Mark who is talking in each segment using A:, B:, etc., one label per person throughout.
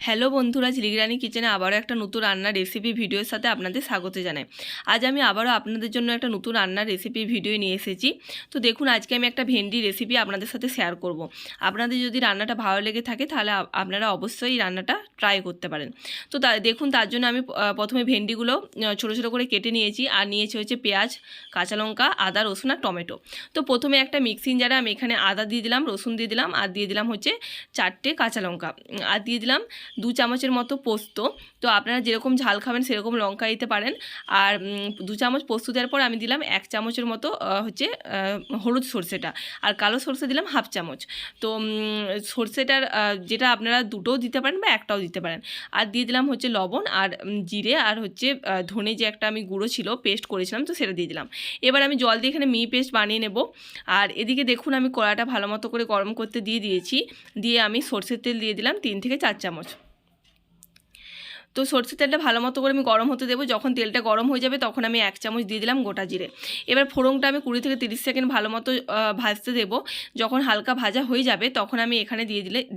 A: Hello বন্ধুরা, ঝিলিগিরানি কিচেনে আবারও একটা নতুন রান্নার রেসিপি ভিডিওর সাথে আপনাদের স্বাগত জানাই। আজ আমি আবারও আপনাদের জন্য একটা নতুন রান্নার রেসিপি ভিডিও নিয়ে এসেছি। তো দেখুন, আজকে আমি একটা ভেন্ডি রেসিপি আপনাদের সাথে শেয়ার করব। আপনাদের যদি রান্নাটা ভালো লেগে থাকে তাহলে আপনারা অবশ্যই এই রান্নাটা ট্রাই করতে পারেন। তো দেখুন, তার জন্য আমি প্রথমে ভেন্ডিগুলো ছোটো ছোটো করে কেটে নিয়েছি, আর নিয়েছি হচ্ছে পেঁয়াজ, কাঁচা লঙ্কা, আদা, রসুন আর টমেটো। তো প্রথমে একটা মিক্সিং জারে আমি এখানে আদা দিয়ে দিলাম, রসুন দিয়ে দিলাম, আর দিয়ে দিলাম হচ্ছে 4টে কাঁচা লঙ্কা, আর দিয়ে দিলাম 2 চামচের মতো পোস্ত। তো আপনারা যেরকম ঝাল খাবেন সেরকম লঙ্কা দিতে পারেন। আর 2 চামচ পোস্ত দেওয়ার পর আমি দিলাম 1 চামচের মতো হচ্ছে হলুদ সর্ষেটা, আর কালো সর্ষে দিলাম 1/2 চামচ। তো সর্ষেটার যেটা আপনারা দুটোও দিতে পারেন বা একটাও দিতে পারেন। আর দিয়ে দিলাম হচ্ছে লবণ আর জিরে, আর হচ্ছে ধনে যে একটা আমি গুঁড়ো ছিল পেস্ট করেছিলাম, তো সেটা দিয়ে দিলাম। এবার আমি জল দিয়ে এখানে মিহি পেস্ট বানিয়ে নেব। আর এদিকে দেখুন, আমি কড়াটা ভালো মতো করে গরম করতে দিয়ে দিয়েছি। দিয়ে আমি সর্ষের তেল দিয়ে দিলাম 3 থেকে 4 চামচ। তো সরষের তেলটা ভালো মতো করে আমি গরম হতে দেবো। যখন তেলটা গরম হয়ে যাবে তখন আমি 1 চামচ দিয়ে দিলাম গোটা জিরে। এবার ফোড়নটা আমি 20 থেকে 30 সেকেন্ড ভালো মতো ভাজতে দেবো। যখন হালকা ভাজা হয়ে যাবে তখন আমি এখানে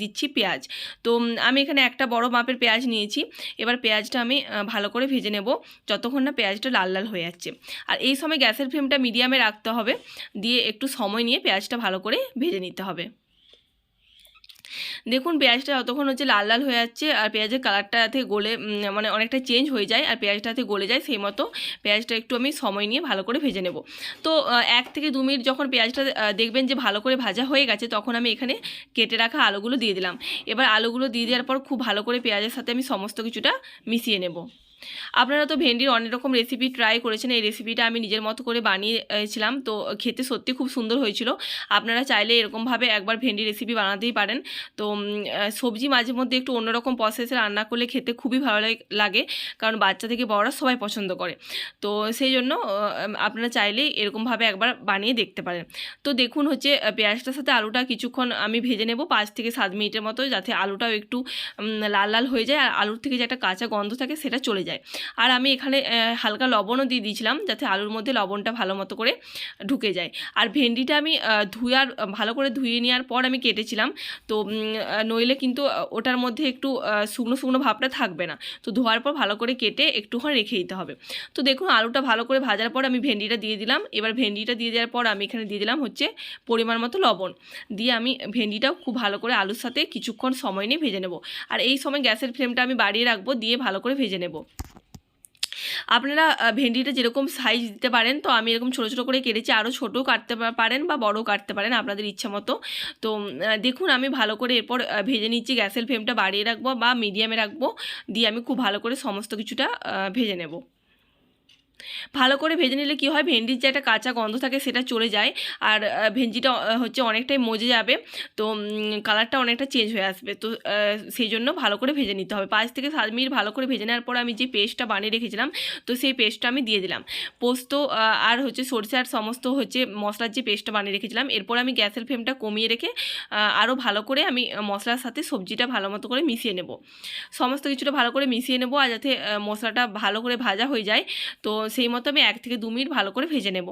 A: দিচ্ছি পেঁয়াজ। তো আমি এখানে একটা বড় মাপের পেঁয়াজ নিয়েছি। এবার পেঁয়াজটা আমি ভালো করে ভেজে নেব যতক্ষণ না পেঁয়াজটা লাল লাল হয়ে যাচ্ছে। আর এই সময় গ্যাসের ফ্লেমটা মিডিয়ামে রাখতে হবে, দিয়ে একটু সময় নিয়ে পেঁয়াজটা ভালো করে ভেজে নিতে হবে। দেখুন, পেঁয়াজটা যতক্ষণ হচ্ছে লাল লাল হয়ে যাচ্ছে আর পেঁয়াজের কালারটা যাতে গলে মানে অনেকটা চেঞ্জ হয়ে যায় আর পেঁয়াজটা যাতে গলে যায়, সেই মতো পেঁয়াজটা একটু আমি সময় নিয়ে ভালো করে ভেজে নেব। তো 1 থেকে 2 মিনিট যখন পেঁয়াজটা দেখবেন যে ভালো করে ভাজা হয়ে গেছে, তখন আমি এখানে কেটে রাখা আলুগুলো দিয়ে দিলাম। এবার আলুগুলো দিয়ে দেওয়ার পর খুব ভালো করে পেঁয়াজের সাথে আমি সমস্ত কিছুটা মিশিয়ে নেব। আপনারা তো ভেন্ডির অনেক রকম রেসিপি ট্রাই করেছেন, এই রেসিপিটা আমি নিজের মতো করে বানিয়েছিলাম। তো খেতে সত্যি খুব সুন্দর হয়েছিল। আপনারা চাইলে এরকমভাবে একবার ভেন্ডি রেসিপি বানাতেই পারেন। তো সবজি মাঝে মধ্যে একটু অন্যরকম প্রসেসে রান্না করলে খেতে খুবই ভালো লাগে, কারণ বাচ্চা থেকে বড়রা সবাই পছন্দ করে। তো সেই জন্য আপনারা চাইলেই এরকমভাবে একবার বানিয়ে দেখতে পারেন। তো দেখুন হচ্ছে পেঁয়াজটার সাথে আলুটা কিছুক্ষণ আমি ভেজে নেব 5 থেকে 7 মিনিটের মতো, যাতে আলুটাও একটু লাল লাল হয়ে যায় আর আলুর থেকে যে একটা কাঁচা গন্ধ থাকে সেটা চলে যায়। আর আমি এখানে হালকা লবণও দিয়ে দিয়েছিলাম, যাতে আলুর মধ্যে লবণটা ভালো মতো করে ঢুকে যায়। আর ভেন্ডিটা আমি ভালো করে ধুয়ে নেওয়ার পর আমি কেটেছিলাম। তো নইলে কিন্তু ওটার মধ্যে একটু শুকনো শুকনো ভাবটা থাকবে না। তো ধোয়ার পর ভালো করে কেটে একটুক্ষণ রেখে দিতে হবে। তো দেখুন, আলুটা ভালো করে ভাজার পর আমি ভেন্ডিটা দিয়ে দিলাম। এবার ভেন্ডিটা দিয়ে দেওয়ার পর আমি এখানে দিয়ে দিলাম হচ্ছে পরিমাণ মতো লবণ। দিয়ে আমি ভেন্ডিটাও খুব ভালো করে আলুর সাথে কিছুক্ষণ সময় নিয়ে ভেজে নেব। আর এই সময় গ্যাসের ফ্লেমটা আমি বাড়িয়ে রাখবো, দিয়ে ভালো করে ভেজে নেব। আপনারা ভেন্ডিটা যেরকম সাইজ দিতে পারেন, তো আমি এরকম ছোটো ছোটো করে কেটেছি। আরও ছোটোও কাটতে পারেন বা বড়ও কাটতে পারেন আপনাদের ইচ্ছা মতো। তো দেখুন, আমি ভালো করে এরপর ভেজে নিচ্ছি। গ্যাসের ফ্লেমটা বাড়িয়ে রাখবো বা মিডিয়ামে রাখবো, দিয়ে আমি খুব ভালো করে সমস্ত কিছুটা ভেজে নেব। ভালো করে ভেজে নিলে কী হয়, ভেন্ডির যে একটা কাঁচা গন্ধ থাকে সেটা চলে যায়, আর ভেন্ডিটা হচ্ছে অনেকটাই মজে যাবে। তো কালারটা অনেকটা চেঞ্জ হয়ে আসবে। তো সেই জন্য ভালো করে ভেজে নিতে হবে। 5 থেকে 7 মিনিট ভালো করে ভেজে নেওয়ার পর আমি যে পেস্টটা বানিয়ে রেখেছিলাম, তো সেই পেস্টটা আমি দিয়ে দিলাম। পোস্ত আর হচ্ছে সরষে আর সমস্ত হচ্ছে মশলার যে পেস্টটা বানিয়ে রেখেছিলাম। এরপর আমি গ্যাসের ফ্লেমটা কমিয়ে রেখে আরও ভালো করে আমি মশলার সাথে সবজিটা ভালো মতো করে মিশিয়ে নেব। সমস্ত কিছুটা ভালো করে মিশিয়ে নেব, আর যাতে মশলাটা ভালো করে ভাজা হয়ে যায়। তো সেই মতো আমি 1 থেকে 2 মিনিট ভালো করে ভেজে নেব।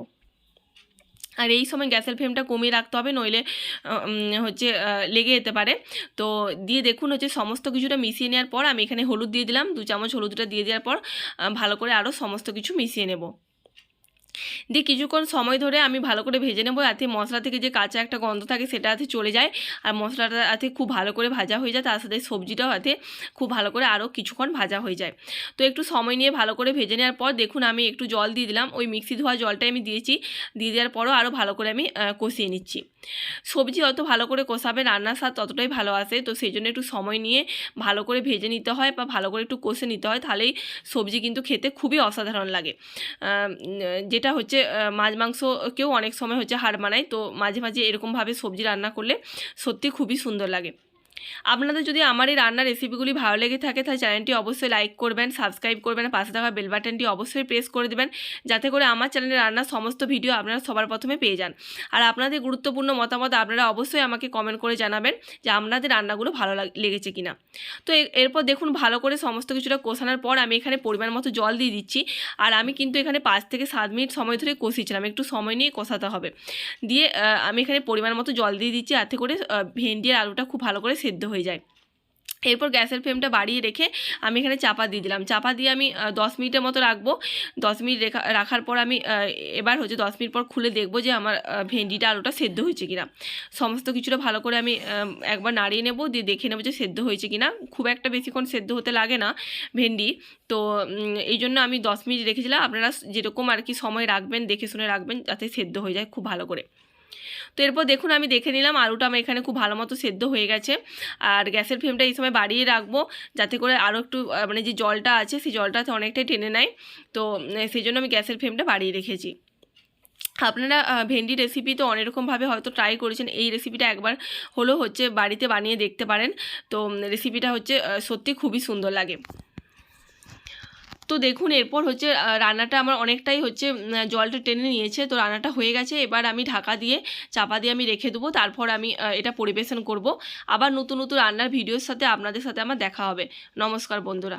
A: আর এই সময় গ্যাসের ফ্লেমটা কমিয়ে রাখতে হবে, নইলে হচ্ছে লেগে যেতে পারে। তো দিয়ে দেখুন হচ্ছে সমস্ত কিছুটা মিশিয়ে নেওয়ার পর আমি এখানে হলুদ দিয়ে দিলাম। 2 চামচ হলুদটা দিয়ে দেওয়ার পর ভালো করে আরও সমস্ত কিছু মিশিয়ে নেব। দিয়ে কিছুক্ষণ সময় ধরে আমি ভালো করে ভেজে নেবো, যাতে মশলা থেকে যে কাঁচা একটা গন্ধ থাকে সেটা যাতে চলে যায়, আর মশলাটা যাতে খুব ভালো করে ভাজা হয়ে যায়, তার সাথে সবজিটাও যাতে খুব ভালো করে আরও কিছুক্ষণ ভাজা হয়ে যায়। তো একটু সময় নিয়ে ভালো করে ভেজে নেওয়ার পর দেখুন, আমি একটু জল দিয়ে দিলাম। ওই মিক্সি ধোয়া জলটাই আমি দিয়েছি। দিয়ে দেওয়ার পরও আরও ভালো করে আমি কষিয়ে নিচ্ছি। সবজি যত ভালো করে কষাবে রান্নার স্বাদ ততটাই ভালো আসে। তো সেই জন্য একটু সময় নিয়ে ভালো করে ভেজে নিতে হয় বা ভালো করে একটু কষে নিতে হয়, তাহলেই সবজি কিন্তু খেতে খুবই অসাধারণ লাগে। যেটা হচ্ছে মাছ মাংসকেও অনেক সময় হচ্ছে হার মানায়। তো মাঝে মাঝে এরকমভাবে সবজি রান্না করলে সত্যি খুবই সুন্দর লাগে। আপনাদের যদি আমার এই রান্নার রেসিপিগুলি ভালো লেগে থাকে তাহলে চ্যানেলটি অবশ্যই লাইক করবেন, সাবস্ক্রাইব করবেন, পাশে থাকা বেল বাটনটি অবশ্যই প্রেস করে দেবেন, যাতে করে আমার চ্যানেলে রান্নার সমস্ত ভিডিও আপনারা সবার প্রথমে পেয়ে যান। আর আপনাদের গুরুত্বপূর্ণ মতামত আপনারা অবশ্যই আমাকে কমেন্ট করে জানাবেন যে আপনাদের রান্নাগুলো ভালো লেগেছে কিনা। তো এরপর দেখুন, ভালো করে সমস্ত কিছুটা কষানোর পর আমি এখানে পরিমাণ মতো জল দিয়ে দিচ্ছি। আর আমি কিন্তু এখানে 5 থেকে 7 মিনিট সময় ধরে কষিয়েছিলাম, একটু সময় নিয়ে কষাতে হবে। দিয়ে আমি এখানে পরিমাণ মতো জল দিয়ে দিচ্ছি, যাতে করে ভেন্ডি আর আলুটা খুব ভালো করে সেদ্ধ হয়ে যায়। এরপর গ্যাসের ফ্লেমটা বাড়িয়ে রেখে আমি এখানে চাপা দিয়ে দিলাম। চাপা দিয়ে আমি 10 মিনিটের মতো রাখবো। 10 মিনিট রাখার পর আমি এবার হচ্ছে 10 মিনিট পর খুলে দেখবো যে আমার ভেন্ডিটা আলুটা সেদ্ধ হয়েছে কিনা। সমস্ত কিছুটা ভালো করে আমি একবার নাড়িয়ে নেবো, দিয়ে দেখে নেবো যে সেদ্ধ হয়েছে কিনা। খুব একটা বেশিক্ষণ সেদ্ধ হতে লাগে না ভেন্ডি, তো এই জন্য আমি 10 মিনিট রেখেছিলাম। আপনারা যেরকম আর কি সময় রাখবেন দেখে শুনে রাখবেন যাতে সেদ্ধ হয়ে যায় খুব ভালো করে। তো এরপর দেখুন আমি দেখে নিলাম আলুটা আমার এখানে খুব ভালো মতো সেদ্ধ হয়ে গেছে। আর গ্যাসের ফ্লেমটা এই সময় বাড়িয়ে রাখবো যাতে করে আরও একটু মানে যে জলটা আছে সেই জলটাতে অনেকটাই টেনে নেয়। তো সেই জন্য আমি গ্যাসের ফ্লেমটা বাড়িয়ে রেখেছি। আপনারা ভেন্ডি রেসিপি তো অনেক রকমভাবে হয়তো ট্রাই করেছেন, এই রেসিপিটা একবার হলেও হচ্ছে বাড়িতে বানিয়ে দেখতে পারেন। তো রেসিপিটা হচ্ছে সত্যি খুবই সুন্দর লাগে। তো দেখুন এরপর হচ্ছে রান্নাটা আমার অনেকটাই হচ্ছে জলটা টেনে নিয়েছে, তো রান্নাটা হয়ে গেছে। এবার আমি ঢাকা দিয়ে চাপা দিয়ে আমি রেখে দেবো, তারপর আমি এটা পরিবেশন করব। আবার নতুন নতুন রান্নার ভিডিওর সাথে আপনাদের সাথে আমার দেখা হবে। নমস্কার বন্ধুরা।